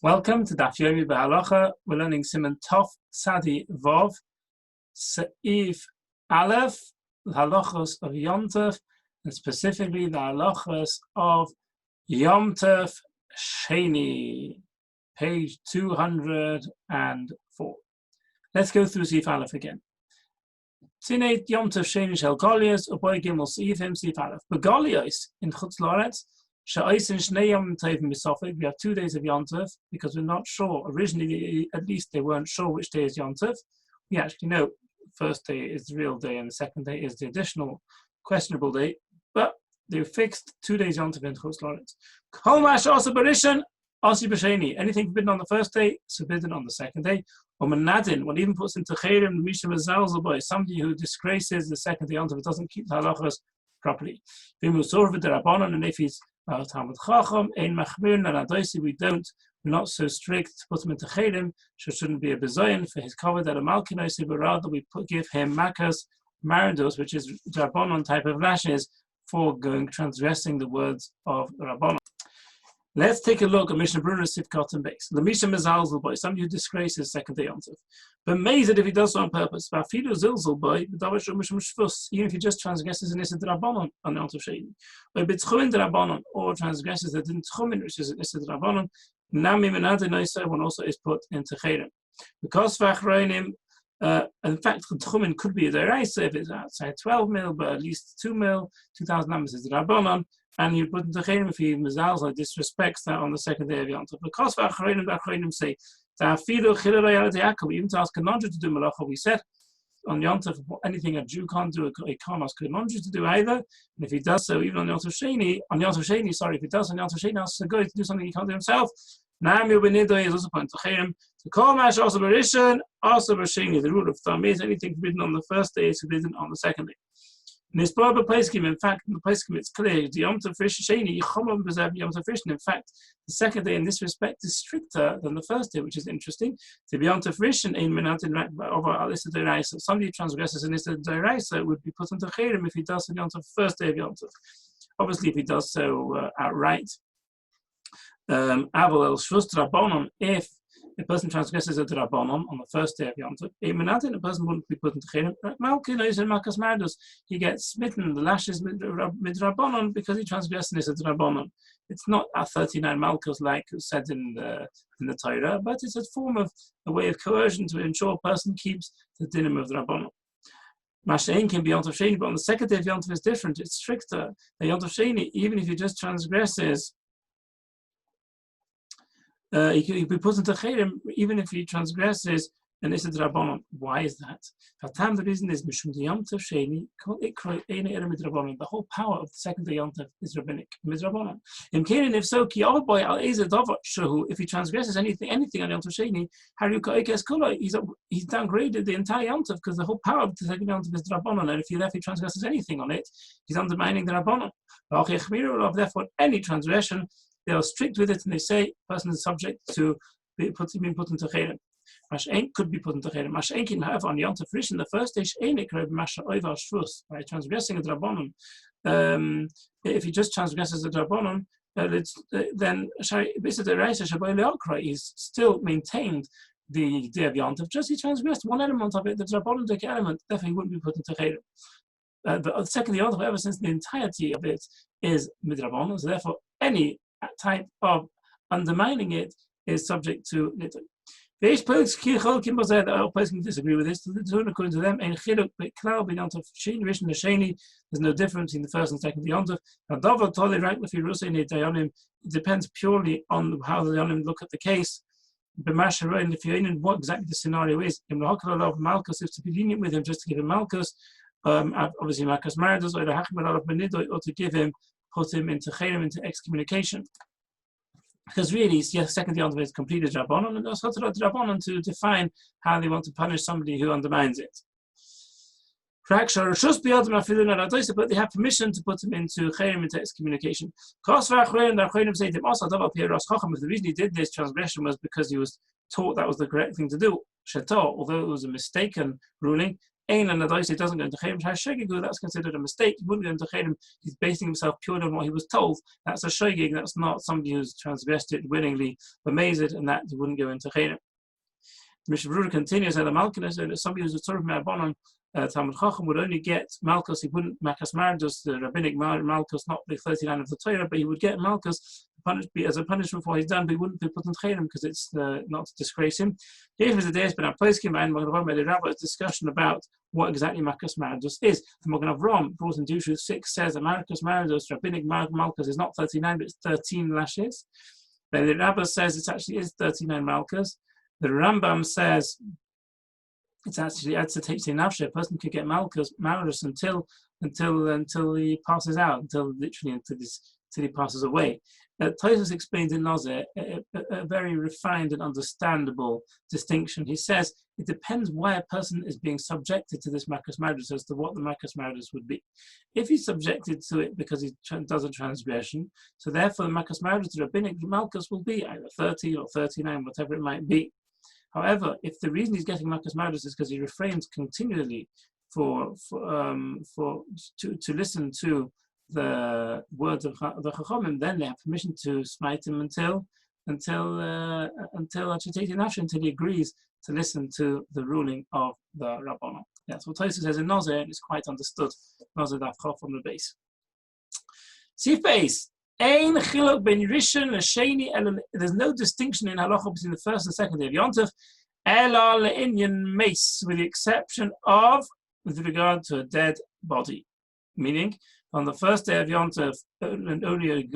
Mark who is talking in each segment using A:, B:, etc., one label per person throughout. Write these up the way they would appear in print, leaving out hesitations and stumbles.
A: Welcome to Daf Yomi B'Halacha. We're learning Siman Tov Tzadi Vov Seif Aleph, the halachos of Yom Tov, and specifically the halachos of Yom Tov Sheni, page 204. Let's go through Seif Aleph again. Tineit Yom Tov Sheni Shel Goliath, Uboy Gimel Seifim Seif Aleph. Begolios in Chutz La'aretz. We have 2 days of Yom Tov because we're not sure. Originally, at least they weren't sure which day is Yom Tov. We actually know the first day is the real day and the second day is the additional questionable day. But they fixed 2 days Yom Tov in Chutz La'aretz. Kol ma she'asa b'rishon, asi b'sheni. Anything forbidden on the first day, is forbidden on the second day. Or menadin, one even puts into chayrim misha mezalzel boy, somebody who disgraces the second day Yom Tov, doesn't keep the halachas properly. And if he's Talmud Chacham, Ein Machmir, and Adoisi, we're not so strict to put him into Chedim, so shouldn't be a bezoyan for his cover that a Malkinoisi, but rather we give him Makas Maridos, which is Rabbanon type of lashes for transgressing the words of Rabbanon. Let's take a look at Mishnah Brura Sivkot and Base. The Mishnah Mezalzel boy, somebody who disgraces second day Yom Tov. But amazed if he does so on purpose. But Fidu Zilzel boy, even if he just transgresses an Issa Drabanon on Yom Tov Sheni. Or B'tchumin Drabanon, or transgresses the Din Tchumin, which is an Issa Drabanon, Nami Menade Noisa, one also is put into Chayrim. Because Vachroinim, in fact, Tchumin could be a Deraisa if it's outside 12 mil, but at least 2 mil, 2,000 numbers is Drabanon. And you put into Chayrim if he mezalzel disrespects that on the second day of Yom Tov. Because the Achronim say that even to ask a non-Jew to do malacha, we said on Yom Tov anything a Jew can't do, he can't ask a non-Jew to do either. And if he does so, even on Yom Tov Sheni, if he does on Yom Tov Sheni, asks a guy to do something he can't do himself. Nami Ubenido is also put into Chayrim. The Kol Mash also Berishon, also B'Sheni. The rule of thumb is anything forbidden on the first day is forbidden on the second day. In this Bible Pesachim, in fact, in the Pesachim it's clear, the Yom Tov Sheni, Yichomam B'Zev Yom Tov Rishon. In fact, the second day in this respect is stricter than the first day, which is interesting. To be Yom Tov Rishon, Ein Menatin over Alissa D'Oraisa. Somebody who transgresses an Issa D'Oraisa would be put into Chayrim if he does on Yom Tov, first day of Yom Tov. Obviously, if he does so outright. Aval El Shvus Drabonon, if a person transgresses a drabonon on the first day of Yom Tov, a person wouldn't be put into Chayrim. Malkin and Malkas Mardos, he gets smitten, the lashes midrabonon because he transgressed a drabonon. It's not a 39 Malkos like said in the Torah, but it's a form of a way of coercion to ensure a person keeps the dinim of drabonon. Mashain can be Yom Tov Sheni, but on the second day of Yom Tov is different. It's stricter. The Yom Tov Sheni, even if he just transgresses. He could be put into Chayrim even if he transgresses an Issa Drabanon. Why is that? The reason is Mishum Yom Tov Sheni, the whole power of the second day Yom Tov is rabbinic. Midrabanon. If so, if he transgresses anything on Yom Tov Sheni, he's downgraded the entire Yom Tov because the whole power of the second Yom Tov is Drabanon, and if he transgresses anything on it, he's undermining the Rabbanon. Therefore, any transgression, they are strict with it, and they say the person is subject to being put into Chayrim. Mash'en could be put into Chayrim. Mash'en can have on Yom Tov Rishon, the first day, by transgressing a drabonon. If he just transgresses a drabonon, then he's still maintained the day of Yom Tov. Just he transgressed one element of it, the drabonon element, therefore he wouldn't be put into Chayrim. The second Yom Tov, ever since the entirety of it is midrabonon, so therefore any type of undermining it is subject to litter. There's person disagree with this. According to them, there's no difference in the first and second Yom Tov. It depends purely on how the Yonim look at the case. What exactly the scenario is. Malchus, if to be lenient with him, just to give him Malchus, obviously Malchus Maridos, or to give him, put him into Chayrim, into excommunication. Because really, yes, second Yom Tov is completed Rabbanon, and also to Rabbanon to define how they want to punish somebody who undermines it. But they have permission to put him into Chayrim, into excommunication. If the reason he did this transgression was because he was taught that was the correct thing to do, although it was a mistaken ruling, and he doesn't go into Chayim. That's considered a mistake. He wouldn't go into Chayim. He's basing himself purely on what he was told. That's a shogeg. That's not somebody who's transgressed it willingly, bemazed, and that he wouldn't go into Chayim. Mishnah Berurah continues that the Malkus, that somebody who's a sort of Ma'abonon, Talmud Chacham would only get Malkus. He wouldn't Makas Mardos, the rabbinic Malkus, not the 39 of the Torah, but he would get Malkus as a punishment for what he's done, but he wouldn't be put in Chayim because it's not to disgrace him. Here is the day has been a place came and the rabbi's discussion about what exactly Makas Mardos is. The Magen Avraham brought in Deuteronomy 6 says that Makas Mardos, rabbinic Malkus, is not 39, but it's 13 lashes. Then the rabbi says it actually is 39 Malkus. The Rambam says it's actually adds to Teitze Nafshe. A person could get Malkus until he passes out, until he passes away. Tosfos explains in Nazir a very refined and understandable distinction. He says it depends why a person is being subjected to this Makas Mardos as to what the Makas Mardos would be. If he's subjected to it because he does a transgression, so therefore the Makas Mardos, the rabbinic Malkus, will be either 30 or 39, whatever it might be. However, if the reason he's getting Makas Mardos is because he refrains continually to listen to the words of the Chachamim, then they have permission to smite him until he agrees to listen to the ruling of the Rabbanon. That's what Tosfos says in Nazir, and it's quite understood. Nazir Daf Chaf on the base. Sif base. There's no distinction in halacha between the first and second day of Yontif, with the exception of with regard to a dead body. Meaning, on the first day of Yontif, only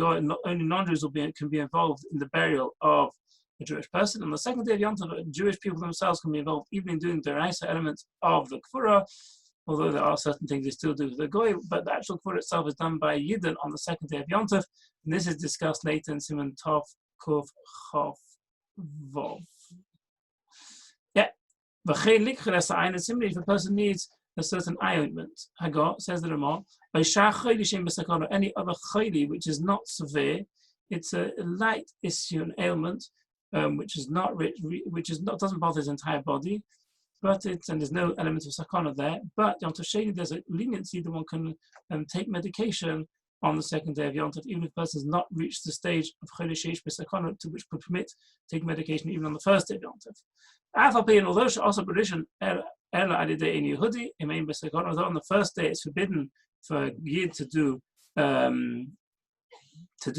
A: non-Jews can be involved in the burial of a Jewish person. On the second day of Yontif, Jewish people themselves can be involved even in doing the Raisa elements of the Kfura, although there are certain things they still do with the Goy, but the actual Kfura itself is done by Yidden on the second day of Yontif, and this is discussed later in Siman Tov Kuf Chof Vov. Yeah. Similarly, if a person needs a certain eye ointment, Hagar says the Ramah, any other chayli which is not severe, it's a light issue, an ailment, which doesn't bother his entire body, and there's no element of sakana there. But Yom Tov Sheni, there's a leniency that one can take medication on the second day of Yom Tov, even if the person has not reached the stage of chayli sheish b'sakana, to which could permit taking medication even on the first day of Yom Tov. Although also tradition although on the first day it's forbidden for a Yid to do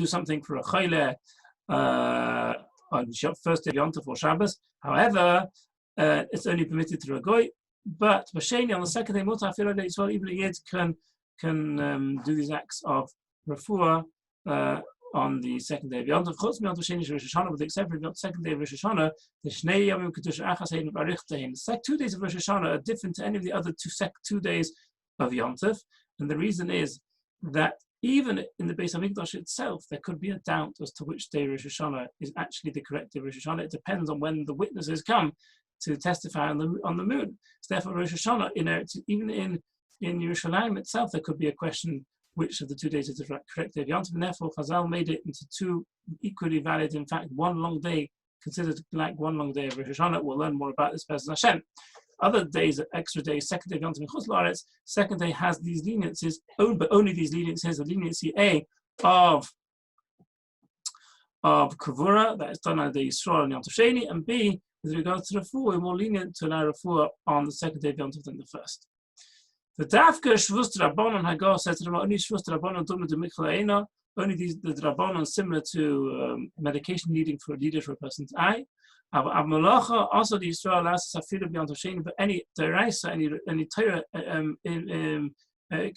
A: something for a Chayle on first day of Yom Tov or Shabbos. However, it's only permitted through a Goy. But Basheni on the second day, Mutar Filade Yisrael, even a Yid can do these acts of Refuah on the second day of Yom Tov. Chutz Yom Tov Sheni Rosh Hashanah, with the exception of the second day of Rosh Hashanah, the Shnei Yomim Kedusha Achas Hein V'Arichtehen. The 2 days of Rosh Hashanah are different to any of the other 2 days of Yom Tov, and the reason is that even in the Beis Hamikdash itself, there could be a doubt as to which day Rosh Hashanah is actually the correct day of Rosh Hashanah. It depends on when the witnesses come to testify on the moon. So therefore, Rosh Hashanah, even in Yerushalayim itself, there could be a question which of the 2 days is the correct day of Yom Tov, and therefore Chazal made it into 2 equally valid, in fact, one long day, considered like one long day of Rosh Hashanah. We'll learn more about this Be'ez Hashem. Other days, extra days, second day of Yom Tov in Chutz La'aretz, second day has these leniencies, but only these leniencies, the leniency A of Kavura, that is done on the Yisrael and Yom Tov Sheni, and B, with regards to Refuah, we're more lenient to allow Refuah on the second day of Yom Tov than the first. The Dafka Shvus Rabbanon Hagar says to them, only Shvus Rabbanon Dumna de Michla, only the Rabbanon similar to medication needing for a person's eye. Malacha also the Yisrael asks Safira beyond Hashem, but any deraisa, any Torah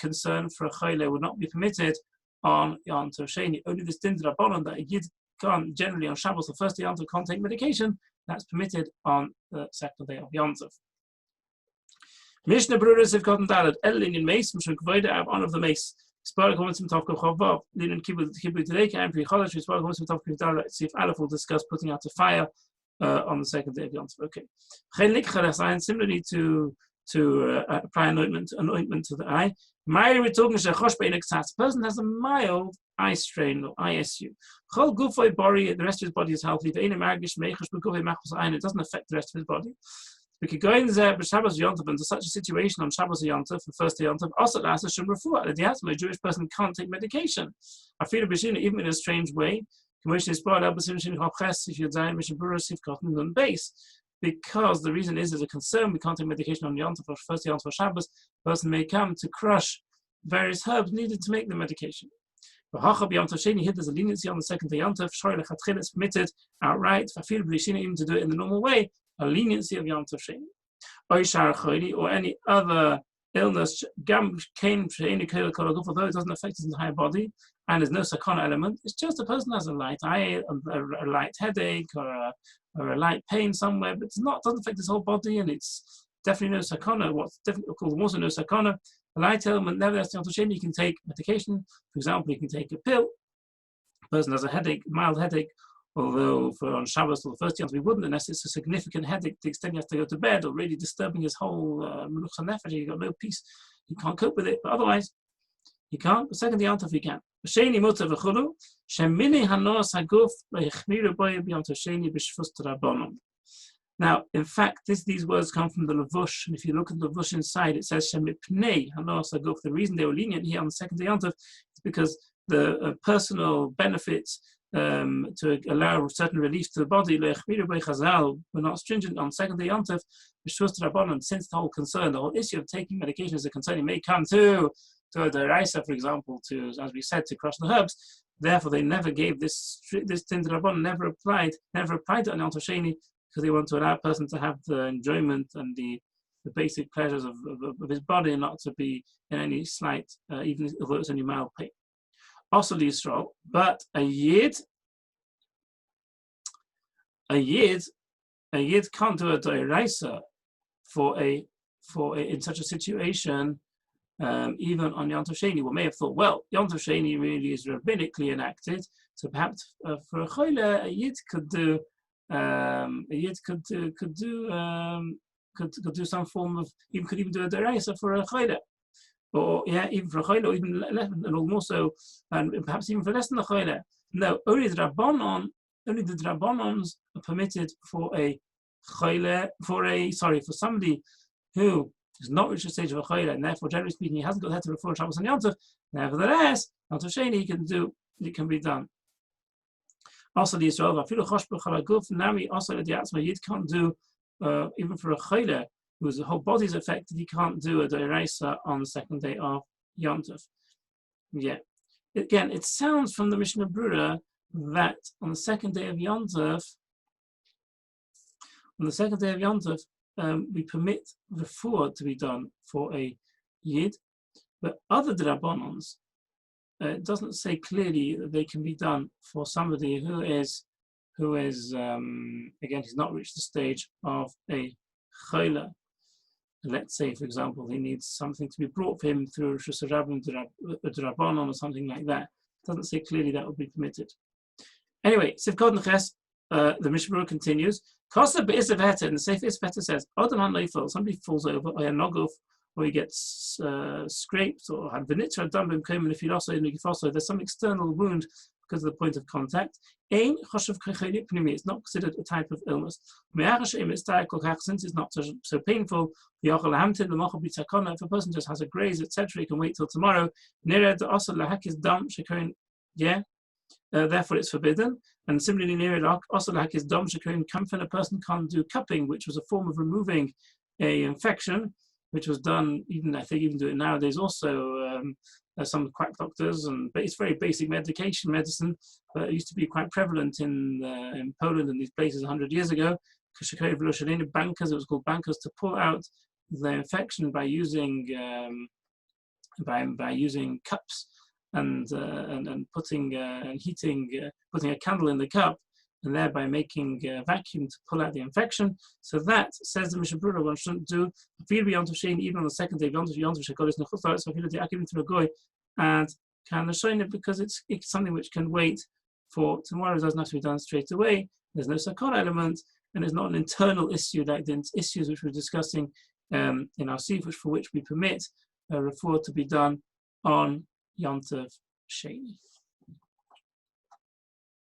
A: concern for a chayle would not be permitted on Yom Tov Sheni. Only this din Rabbanon that a Yid can't generally on Shabbos, the first day Yom Tov, can't take medication, that's permitted on the second day of Yom Tov. Mishnah Berurah have gotten daled Elin in Mace, which would have one of the Mace. Spara comments from Tavkov Chavav. Linen Kibbutz today came for Chalash. Spara comments from Tavkov Daled. See if Aleph will discuss putting out a fire on the second day of Yom Tov. Okay. Similarly to apply an ointment to the eye. The person has a mild eye strain or ISU. The rest of his body is healthy. It doesn't affect the rest of his body. We could go in there, but Shabbos Yontif, into such a situation on Shabbos Yontif, the first day Yontif, also last a Shem Refuah. The asthma, a Jewish person can't take medication. I feel even in a strange way. If you're dying, base. Because the reason is there's a concern we can't take medication on Yontif or first day Yontif or Shabbos, the person may come to crush various herbs needed to make the medication. Here there's a leniency on the second day Yontif. It's permitted outright. Even to do it in the normal way, a leniency of Yontif Sheni. Or any other illness, although it doesn't affect his entire body, and there's no sakana element, it's just a person has a light eye, a light headache, or a light pain somewhere, but doesn't affect his whole body, and it's definitely no sakana. What's definitely called also no sakana, a light element, nevertheless, you can take medication. For example, you can take a pill. A person has a headache, mild headache, although for on Shabbos or the first Yontif we wouldn't, unless it's a significant headache to the extent he has to go to bed or really disturbing his whole menucha nefesh. He's got no peace, he can't cope with it. But otherwise, he can't. The second Yontif he can. Now, in fact, these words come from the Levush, and if you look at the Levush inside, it says Shemipnei Hanos Haguf. The reason they were lenient here on the second day Yontif is because the personal benefits to allow certain relief to the body, were not stringent on second day Yontif. Since the whole concern, the whole issue of taking medication is a concern, it may come to a deraisa, for example, to, as we said, to crush the herbs. Therefore, they never gave this din to Rabbanon, never applied to an Yontif Sheni, because they want to allow a person to have the enjoyment and the basic pleasures of his body, and not to be in any slight, even although it's only mild pain. Also the Yisrael, but a yid can't do a doiraisa in such a situation, even on Yontif Sheni. One may have thought, well, Yontif Sheni really is rabbinically enacted, so perhaps for a choile, a yid could do some form of, could even do a doiraisa for a choile. Or even for a choile, or even less, and more so, and perhaps even for less than a choile. No, only the Rabbanons are permitted for a choile, for somebody who is not reached the stage of a choile, and therefore, generally speaking, he hasn't got head to refer Shabbos and Yontif. Nevertheless, Yontif Sheni it can be done. Also, the Yisrael, also the Yatzma, Yid can't do even for a choile, whose whole body is affected, he can't do a doiraisa on the second day of Yontif. Yeah. Again, it sounds from the Mishnah Brura that on the second day of Yontif, we permit refuah to be done for a Yid, but other Drabbanons, it doesn't say clearly that they can be done for somebody who is again, he's not reached the stage of a choile. Let's say, for example, he needs something to be brought for him through Rosh Hashanah, Rabbanon, or something like that. It doesn't say clearly that would be permitted. Anyway, Sivkod Neches, the Mishnah continues. Kosa be'isav heter, and the Sefer Ispeter says, Odom ha'noifel, somebody falls over, or yanoguf, or he gets scraped, or had v'nitra dambim komen if he lost there's some external wound because of the point of contact. It's not considered a type of illness. Since it's not so painful, if a person just has a graze, etc., he can wait till tomorrow. Therefore it's forbidden. And similarly, a person can't do cupping, which was a form of removing an infection, which was done, I think even do it nowadays also, some quack doctors, but it's very basic medicine, but it used to be quite prevalent in Poland and these places 100 years ago. Bankers, it was called bankers, to pull out the infection by using cups and putting and heating, putting a candle in the cup, and thereby making a vacuum to pull out the infection. So that, says the Mishnah Brura, one shouldn't do even on the second day of Yontif, and can shine it because it's something which can wait for tomorrow. It doesn't have to be done straight away. There's no sakana element, and it's not an internal issue like the issues which we're discussing in our Sif, for which we permit refuah to be done on Yontif Sheni.